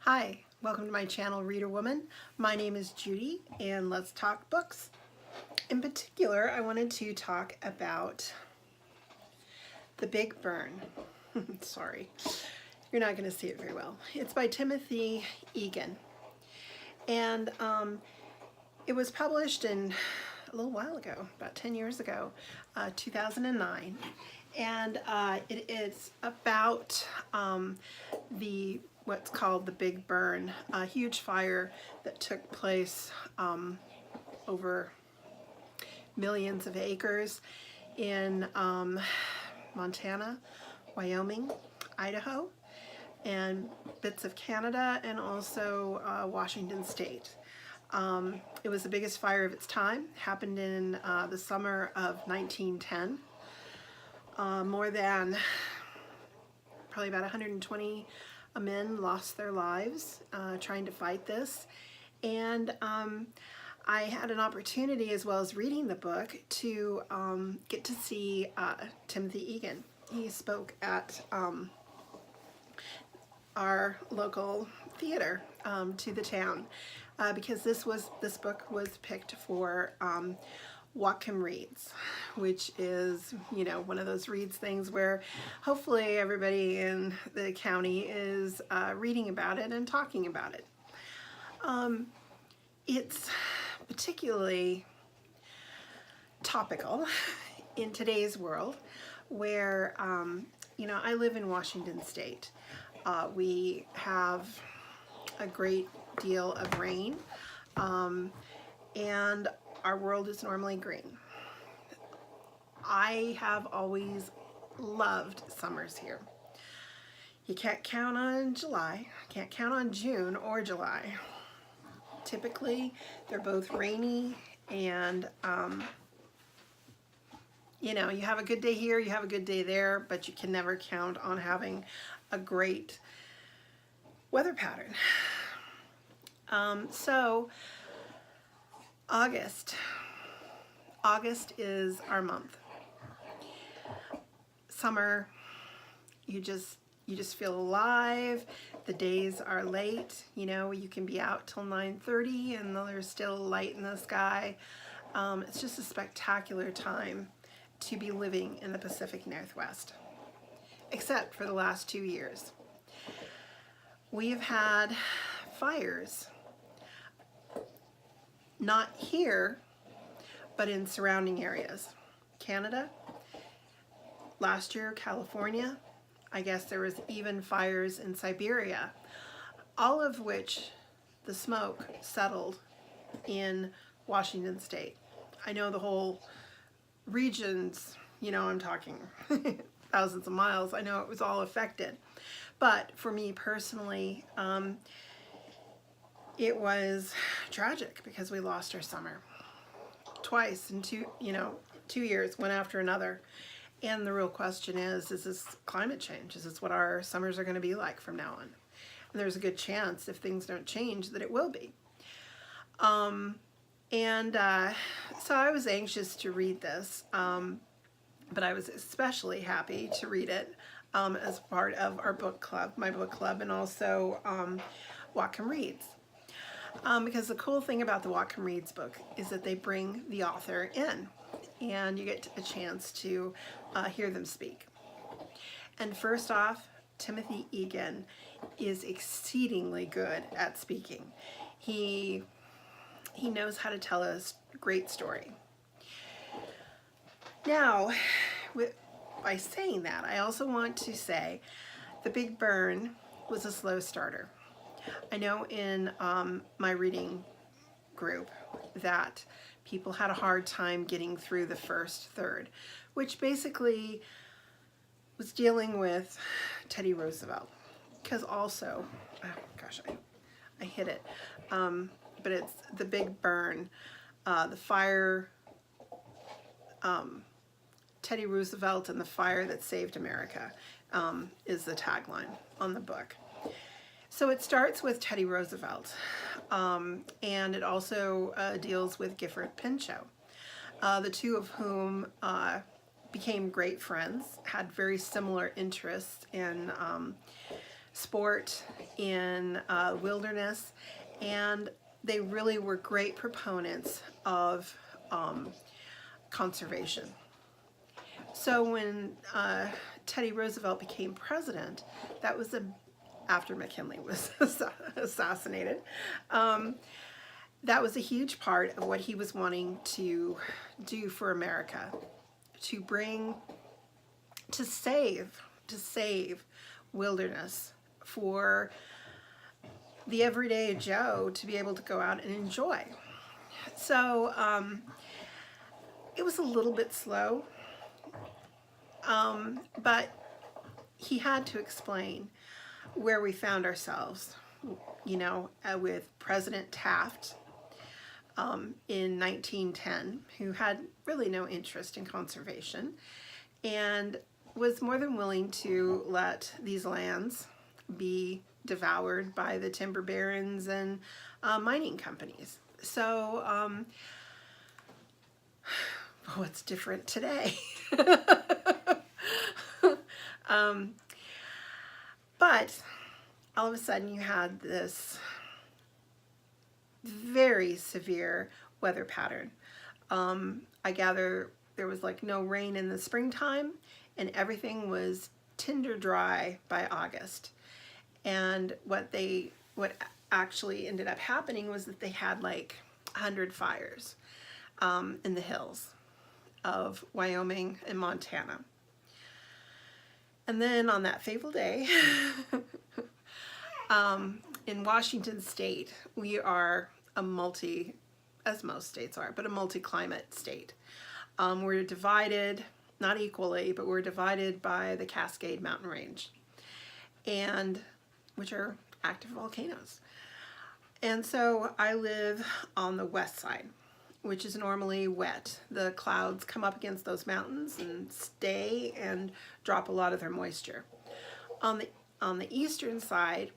Hi, welcome to my channel, Readerwoman. My name is Judy, and let's talk books. In particular, I wanted to talk about The Big Burn. Sorry, you're not going to see it very well. It's by Timothy Egan, and it was published in a little while ago, about 10 years ago, 2009. And it is about what's called the Big Burn, a huge fire that took place over millions of acres in Montana, Wyoming, Idaho, and bits of Canada, and also Washington State. It was the biggest fire of its time. Happened in the summer of 1910. More than probably about 120 men lost their lives trying to fight this. And I had an opportunity, as well as reading the book, to get to see Timothy Egan. He spoke at our local theater to the town because this book was picked for Whatcom Reads, which is, you know, one of those reads things where hopefully everybody in the county is reading about it and talking about it. It's particularly topical in today's world where, you know, I live in Washington State. We have a great deal of rain, and our world is normally green. I have always loved summers here. You can't count on July, can't count on June or July. Typically, they're both rainy, and you know, you have a good day here, you have a good day there, but you can never count on having a great weather pattern. So August is our month. Summer, you just feel alive. The days are late. You know, you can be out till 9:30 and there's still light in the sky. It's just a spectacular time to be living in the Pacific Northwest, except for the last 2 years. We've had fires, not here, but in surrounding areas. Canada, last year California, I guess there was even fires in Siberia, all of which the smoke settled in Washington State. I know the whole regions, you know, I'm talking thousands of miles, I know it was all affected. But for me personally, it was tragic because we lost our summer twice in 2 years, one after another. And the real question is this climate change? Is this what our summers are going to be like from now on? And there's a good chance, if things don't change, that it will be. So I was anxious to read this, but I was especially happy to read it as part of our book club, my book club, and also Whatcom Reads. Because the cool thing about the Whatcom Reads book is that they bring the author in, and you get a chance to hear them speak. And first off, Timothy Egan is exceedingly good at speaking. He knows how to tell a great story. Now, by saying that, I also want to say The Big Burn was a slow starter. I know in my reading group that people had a hard time getting through the first third, which basically was dealing with Teddy Roosevelt. Because also, oh gosh, I hit it, but it's The Big Burn, the fire, Teddy Roosevelt and the fire that saved America is the tagline on the book. So it starts with Teddy Roosevelt, and it also deals with Gifford Pinchot, the two of whom became great friends, had very similar interests in sport in wilderness, and they really were great proponents of conservation. So when Teddy Roosevelt became president, that was after McKinley was assassinated. That was a huge part of what he was wanting to do for America, to save wilderness for the everyday Joe to be able to go out and enjoy. So it was a little bit slow, but he had to explain where we found ourselves, you know, with President Taft in 1910, who had really no interest in conservation and was more than willing to let these lands be devoured by the timber barons and mining companies. So what's different today? But all of a sudden you had this very severe weather pattern. I gather there was like no rain in the springtime, and everything was tinder dry by August. And what actually ended up happening was that they had like 100 fires in the hills of Wyoming and Montana. And then on that fateful day, in Washington state, we are as most states are, but a multi-climate state. We're divided, not equally, but we're divided by the Cascade Mountain Range, and which are active volcanoes. And so I live on the west side, which is normally wet. The clouds come up against those mountains and stay and drop a lot of their moisture. On the eastern side,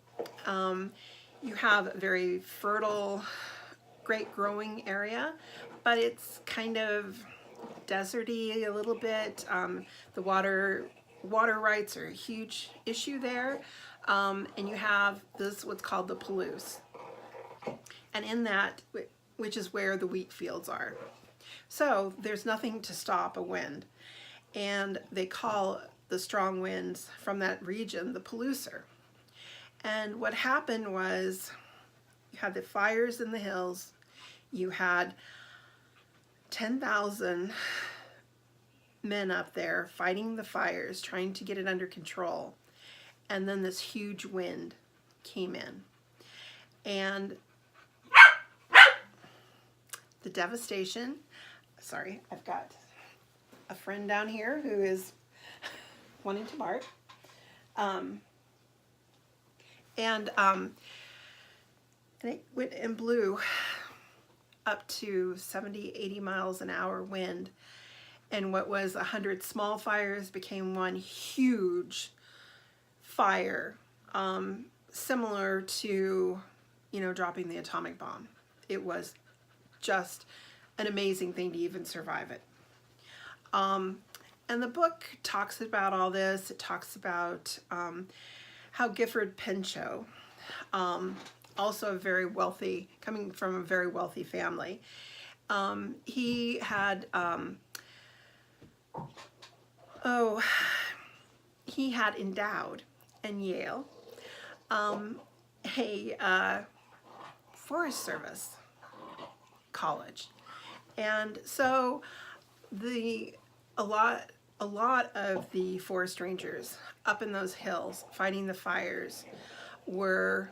you have a very fertile, great growing area, but it's kind of deserty a little bit. The water rights are a huge issue there, and you have what's called the Palouse, and in that, which is where the wheat fields are. So there's nothing to stop a wind, and they call the strong winds from that region the Palouser. And what happened was you had the fires in the hills, you had 10,000 men up there fighting the fires, trying to get it under control, and then this huge wind came in. And the devastation, sorry, I've got a friend down here who is wanting to bark. And it went and blew up to 70, 80 miles an hour wind. And what was 100 small fires became one huge fire, similar to, you know, dropping the atomic bomb. It was just an amazing thing to even survive it. And the book talks about all this. It talks about how Gifford Pinchot, also very wealthy, coming from a very wealthy family, he had endowed in Yale a Forest Service college, and so a lot of the forest rangers up in those hills fighting the fires were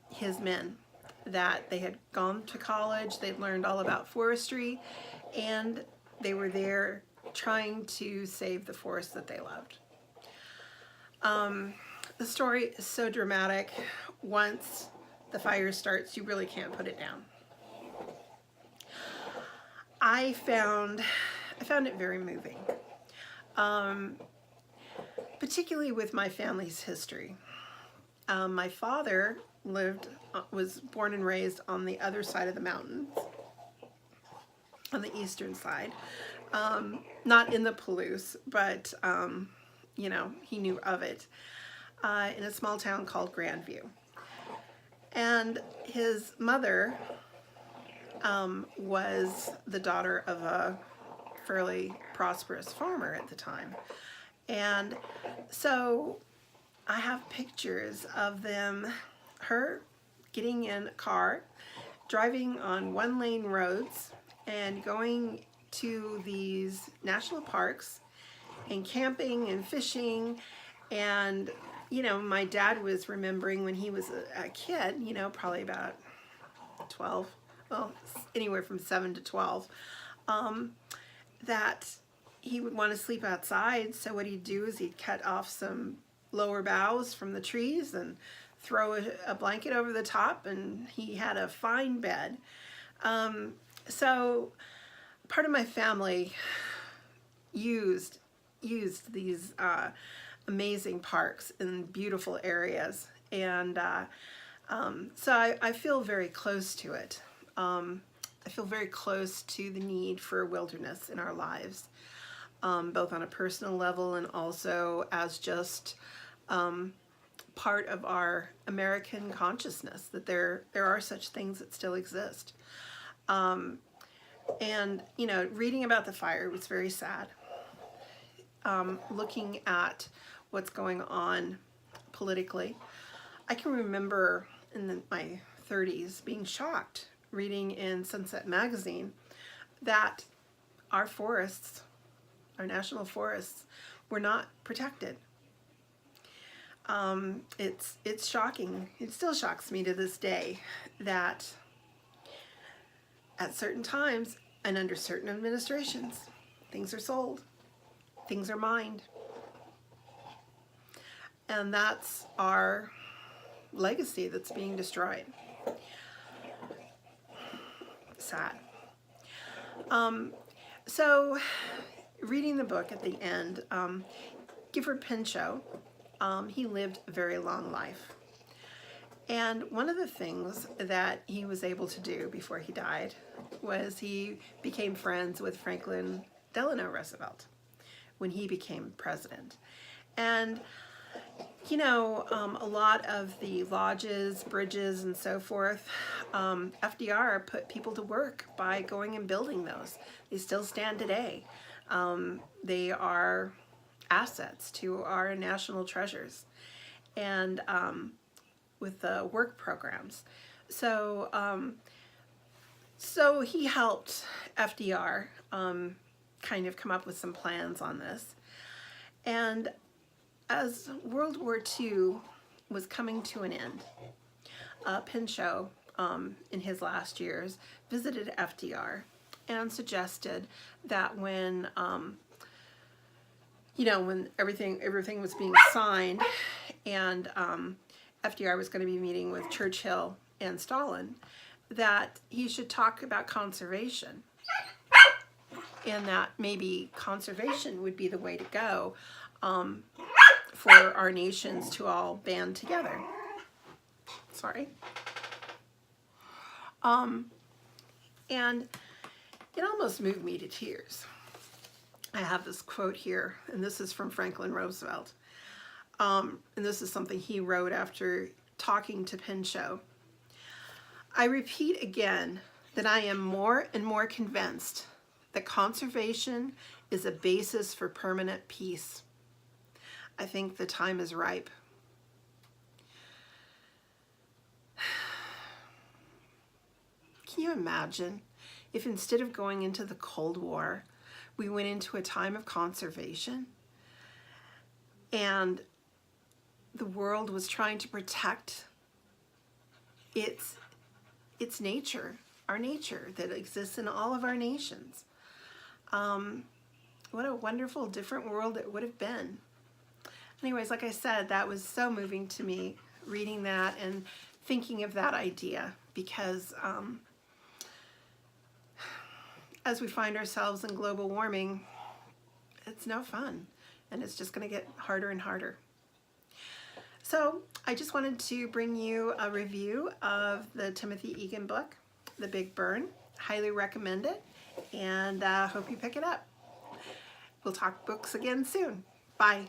his men, that they had gone to college, they'd learned all about forestry, and they were there trying to save the forest that they loved. The story is so dramatic. Once the fire starts, you really can't put it down. I found it very moving, particularly with my family's history. My father was born and raised on the other side of the mountains, on the eastern side, not in the Palouse, but you know, he knew of it. in a small town called Grandview. And his mother was the daughter of a fairly prosperous farmer at the time. And so I have pictures of her getting in a car, driving on one-lane roads and going to these national parks and camping and fishing. And, you know, my dad was remembering when he was a kid, you know, probably about 12, well, anywhere from 7 to 12, that he would want to sleep outside. So what he'd do is he'd cut off some lower boughs from the trees and throw a blanket over the top, and he had a fine bed. So part of my family used these amazing parks in beautiful areas, and so I feel very close to it. I feel very close to the need for wilderness in our lives, both on a personal level and also as just part of our American consciousness, that there are such things that still exist. And, you know, reading about the fire was very sad. Looking at what's going on politically, I can remember in my 30s being shocked reading in Sunset Magazine that our forests, our national forests, were not protected. It's shocking. It still shocks me to this day that at certain times and under certain administrations, things are sold, things are mined. And that's our legacy that's being destroyed. Sad. So reading the book at the end, Gifford Pinchot, he lived a very long life. And one of the things that he was able to do before he died was he became friends with Franklin Delano Roosevelt when he became president. And, you know, a lot of the lodges, bridges, and so forth, FDR put people to work by going and building those. They still stand today. They are assets to our national treasures, and with the work programs. So so he helped FDR kind of come up with some plans on this. And as World War II was coming to an end, Pinchot, in his last years, visited FDR and suggested that when you know, when everything was being signed, and FDR was going to be meeting with Churchill and Stalin, that he should talk about conservation, and that maybe conservation would be the way to go for our nations to all band together. Sorry. And it almost moved me to tears. I have this quote here, and this is from Franklin Roosevelt. And this is something he wrote after talking to Pinchot. I repeat again that I am more and more convinced that conservation is a basis for permanent peace. I think the time is ripe. Can you imagine if instead of going into the Cold War, we went into a time of conservation and the world was trying to protect its nature, our nature that exists in all of our nations? What a wonderful, different world it would have been. Anyways, like I said, that was so moving to me, reading that and thinking of that idea, because as we find ourselves in global warming, it's no fun, and it's just going to get harder and harder. So I just wanted to bring you a review of the Timothy Egan book, The Big Burn. Highly recommend it, and hope you pick it up. We'll talk books again soon. Bye.